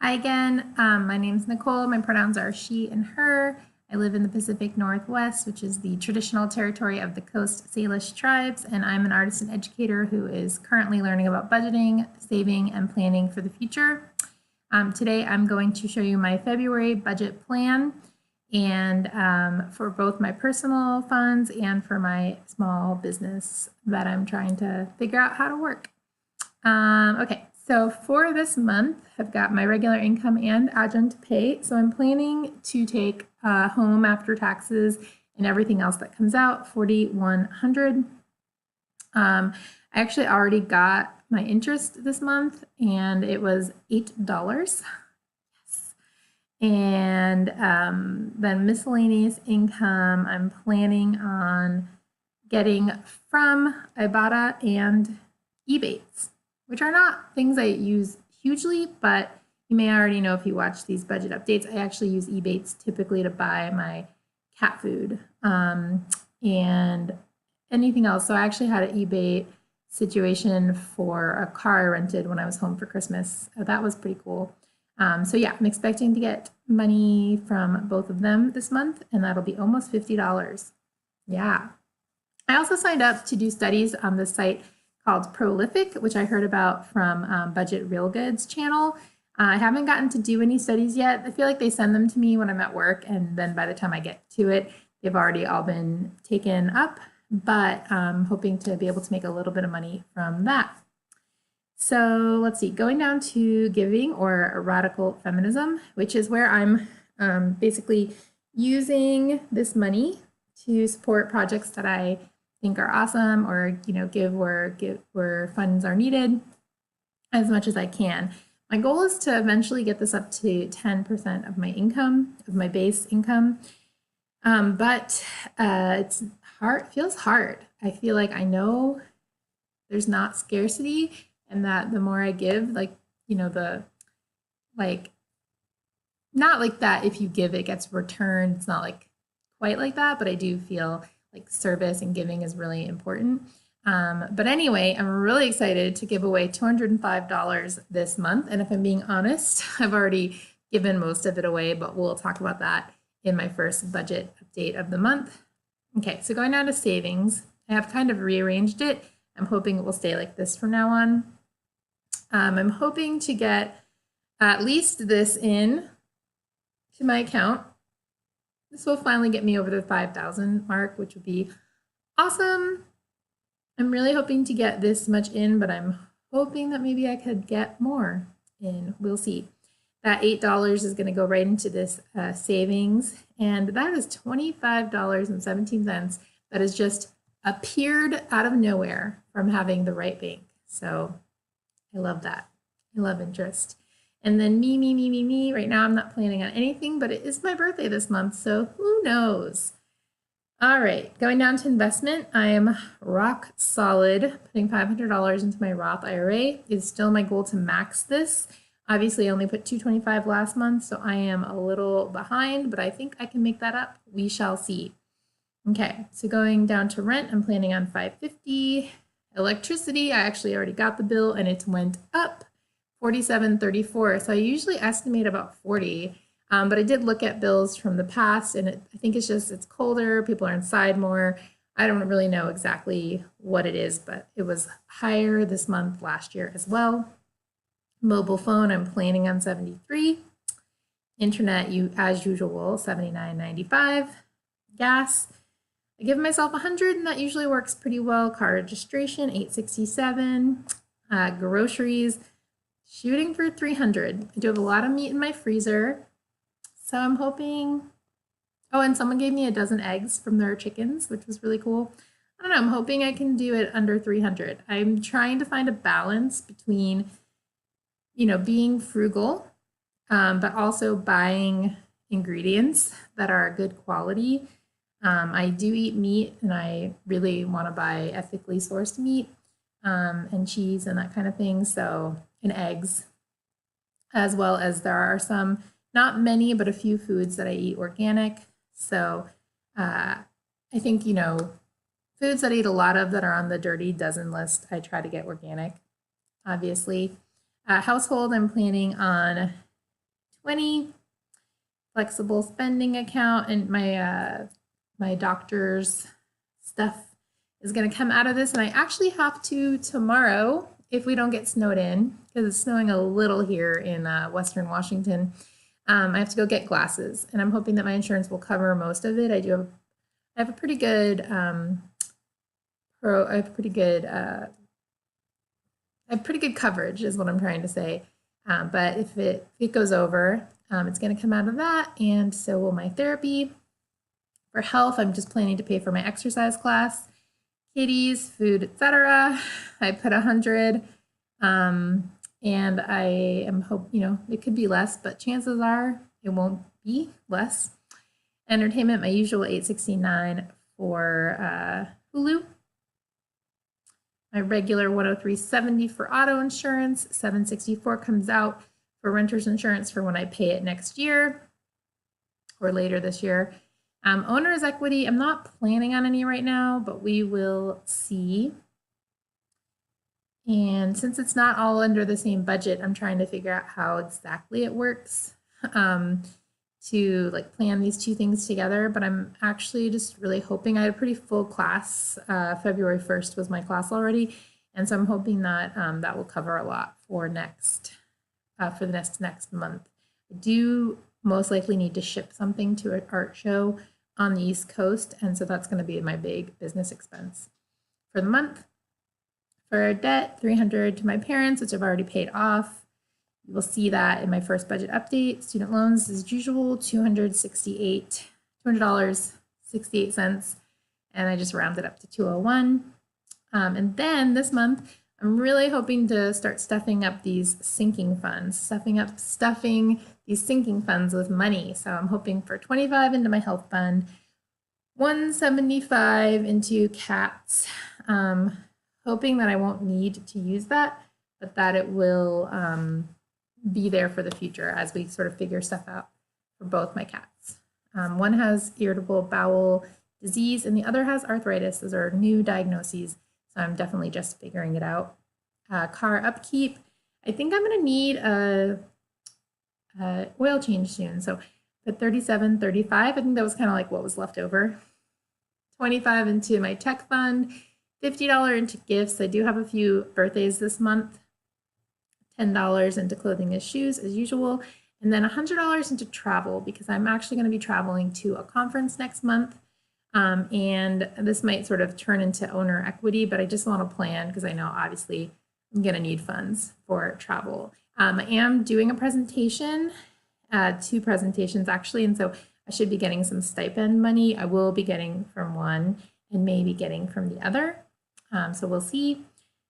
Hi again. My name's Nicole. My pronouns are she and her. I live in the Pacific Northwest, which is the traditional territory of the Coast Salish tribes, and I'm an artist and educator who is currently learning about budgeting, saving, and planning for the future. Today, I'm going to show you my February budget plan, and for both my personal funds and for my small business that I'm trying to figure out how to work. Okay, so for this month, I've got my regular income and adjunct pay. So I'm planning to take home after taxes and everything else that comes out, 4,100. I actually already got my interest this month, and it was $8. Yes. And then miscellaneous income, I'm planning on getting from Ibotta and Ebates, which are not things I use hugely, but you may already know if you watch these budget updates, I actually use Ebates typically to buy my cat food and anything else. So I actually had an Ebate situation for a car I rented when I was home for Christmas. That was pretty cool. So yeah, I'm expecting to get money from both of them this month, and that'll be almost $50. Yeah. I also signed up to do studies on the site called Prolific, which I heard about from Budget Real Goods channel. I haven't gotten to do any studies yet. I feel like they send them to me when I'm at work, and then by the time I get to it, they've already all been taken up, but I'm hoping to be able to make a little bit of money from that. So let's see, going down to giving or radical feminism, which is where I'm basically using this money to support projects that I think are awesome, or give where funds are needed as much as I can. My goal is to eventually get this up to 10% of my income, of my base income, but it's hard. Feels hard. I feel like I know there's not scarcity, and that the more I give, the not like that if you give it gets returned. It's not like quite like that, but I do feel like service and giving is really important. But anyway, I'm really excited to give away $205 this month. And if I'm being honest, I've already given most of it away, but we'll talk about that in my first budget update of the month. Okay, so going down to savings, I have kind of rearranged it. I'm hoping it will stay like this from now on. I'm hoping to get at least this in to my account. This will finally get me over the 5,000 mark, which would be awesome. I'm really hoping to get this much in, but I'm hoping that maybe I could get more in. We'll see. That $8 is going to go right into this savings, and that is $25.17. That has just appeared out of nowhere from having the right bank. So I love that. I love interest. And then me. Right now, I'm not planning on anything, but it is my birthday this month, so who knows? All right, going down to investment, I am rock solid. Putting $500 into my Roth IRA is still my goal to max this. Obviously, I only put $225 last month, so I am a little behind, but I think I can make that up. We shall see. Okay, so going down to rent, I'm planning on $550. Electricity, I actually already got the bill, and it went up. $47.34. So I usually estimate about 40, but I did look at bills from the past, and I think it's colder, people are inside more. I don't really know exactly what it is, but it was higher this month last year as well. Mobile phone, I'm planning on 73. Internet, as usual, $79.95. Gas, I give myself 100, and that usually works pretty well. Car registration, $867. Groceries, shooting for 300. I do have a lot of meat in my freezer, so I'm hoping. Oh, and someone gave me a dozen eggs from their chickens, which was really cool. I don't know, I'm hoping I can do it under 300. I'm trying to find a balance between, being frugal, but also buying ingredients that are good quality. I do eat meat, and I really want to buy ethically sourced meat and cheese and that kind of thing. So, and eggs, as well as there are some, not many, but a few foods that I eat organic. So I think, foods that I eat a lot of that are on the dirty dozen list, I try to get organic, obviously. Household, I'm planning on 20. Flexible spending account, and my doctor's stuff is going to come out of this, and I actually have to tomorrow, if we don't get snowed in, because it's snowing a little here in Western Washington. I have to go get glasses, and I'm hoping that my insurance will cover most of it. I have a pretty good I have pretty good coverage, is what I'm trying to say. But if it goes over, it's going to come out of that, and so will my therapy. For health, I'm just planning to pay for my exercise class, kitties, food, etc. I put 100, and I am it could be less, but chances are it won't be less. Entertainment, my usual $8.69 for Hulu. My regular $103.70 for auto insurance. $7.64 comes out for renter's insurance for when I pay it next year or later this year. Owner's equity, I'm not planning on any right now, but we will see. And since it's not all under the same budget, I'm trying to figure out how exactly it works to plan these two things together. But I'm actually just really hoping, I had a pretty full class. February 1st was my class already. And so I'm hoping that that will cover a lot for the next month. I do most likely need to ship something to an art show on the East Coast, and so that's going to be my big business expense for the month. For debt, $300 to my parents, which I've already paid off. You will see that in my first budget update. Student loans, as usual, $200.68, and I just rounded up to 201. And then this month, I'm really hoping to start stuffing up these sinking funds, stuffing these sinking funds with money. So I'm hoping for 25 into my health fund, 175 into cats, hoping that I won't need to use that, but that it will be there for the future as we sort of figure stuff out for both my cats. One has irritable bowel disease and the other has arthritis. Those are new diagnoses. So I'm definitely just figuring it out. Car upkeep. I think I'm going to need a oil change soon. So put 37, 35. I think that was kind of like what was left over. 25 into my tech fund. $50 into gifts. I do have a few birthdays this month. $10 into clothing and shoes as usual. And then $100 into travel because I'm actually going to be traveling to a conference next month. And this might sort of turn into owner equity, but I just want to plan because I know obviously I'm going to need funds for travel. I am doing a presentation, 2 presentations actually, and so I should be getting some stipend money. I will be getting from one and maybe getting from the other. So we'll see.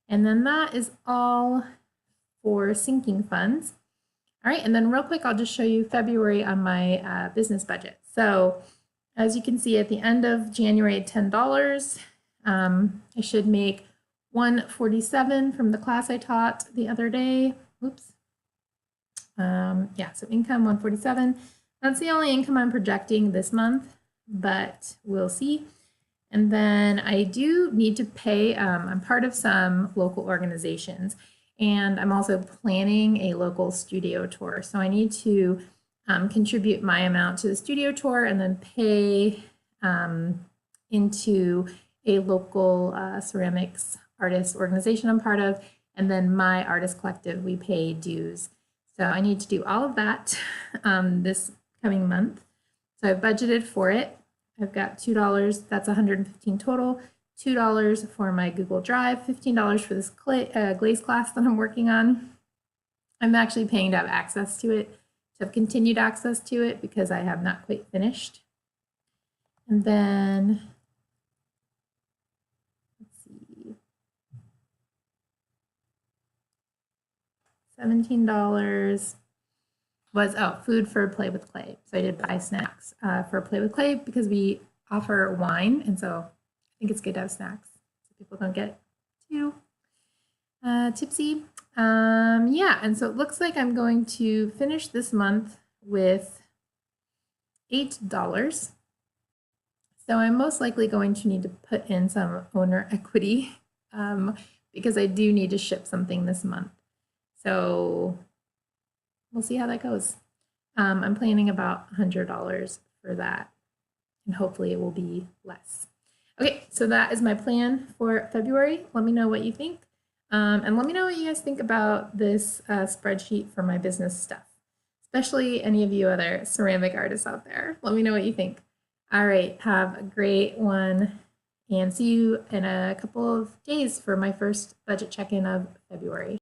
And then that is all for sinking funds. All right, and then real quick, I'll just show you February on my business budget. So as you can see at the end of January, $10. I should make $147 from the class I taught the other day. Oops. Yeah, so income $147. That's the only income I'm projecting this month, but we'll see. And then I do need to pay, I'm part of some local organizations, and I'm also planning a local studio tour. So I need to contribute my amount to the studio tour and then pay into a local ceramics artist organization I'm part of. And then my artist collective, we pay dues. So I need to do all of that this coming month. So I've budgeted for it. I've got $2, that's $115 total, $2 for my Google Drive, $15 for this glaze class that I'm working on. I'm actually paying to have access to it, to have continued access to it because I have not quite finished. And then, let's see, $17 was, food for Play with Clay. So I did buy snacks for Play with Clay because we offer wine. And so I think it's good to have snacks so people don't get too tipsy. Yeah, and so it looks like I'm going to finish this month with $8. So I'm most likely going to need to put in some owner equity because I do need to ship something this month. So we'll see how that goes. I'm planning about $100 for that, and hopefully it will be less. Okay, so that is my plan for February. Let me know what you think. And let me know what you guys think about this spreadsheet for my business stuff, especially any of you other ceramic artists out there. Let me know what you think. All right, have a great one, and see you in a couple of days for my first budget check-in of February.